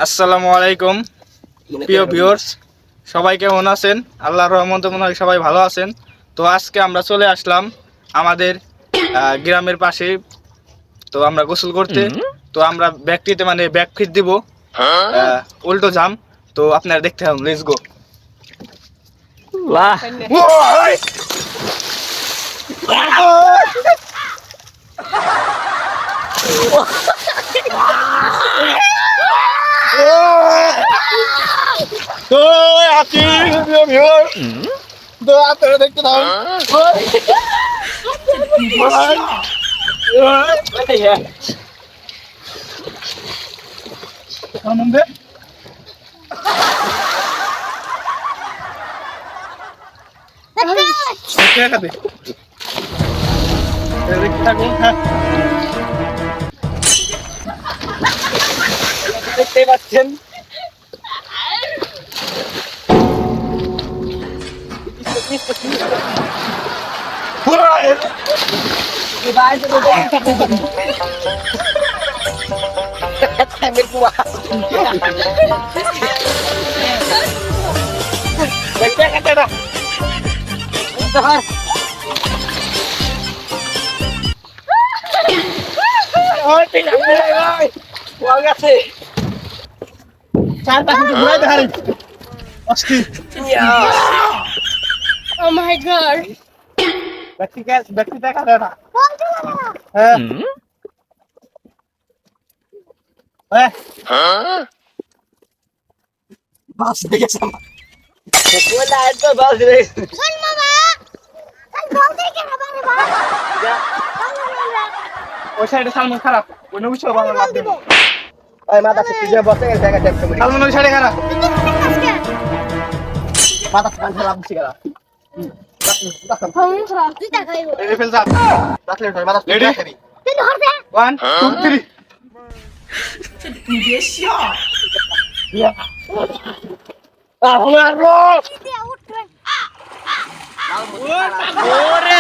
আসসালামু আলাইকুম প্রিয় ভিউয়ার্স, সবাই কেমন আছেন? আল্লাহর রহমতে মনে হয় সবাই ভালো আছেন। তো আজকে আমরা চলে আসলাম আমাদের গ্রামের পাশে। তো আমরা গোসল করতে, তো আমরা ব্যাগটিতে মানে ব্যাগ ফিট দিব উল্টো জাম। তো আপনারা দেখতে হবে, লেটস গো। বাহ তো আপনি ভিউয়ার্স, তো আপনারা দেখতে থাকুন। আনন্দে দেখতে থাকুন। হ্যাঁ, দেখতেই পাচ্ছেন চার পাশে ঘুরাই দেখারি অস্থির। Oh my god. ব্যক্তি দেখা যায় না। হ্যাঁ হ্যাঁ, বাস দেখেছে আমার। Son mama. Kan kau দেখে না বারে বারে। ওই সাইডে সালমান খারাপ, ওই নবী সব আমার লাভ দেবো। মাথা তুই বসে গেছে সালমান ওই সাইডে খারাপ, মাথা কান লাভ দিছি গেলা তুই তা খাইবো। রেডি ফেল যা। মাথা রেডি তুই ধরবে। 1 2 3 আমার তুই উঠবে। ওরে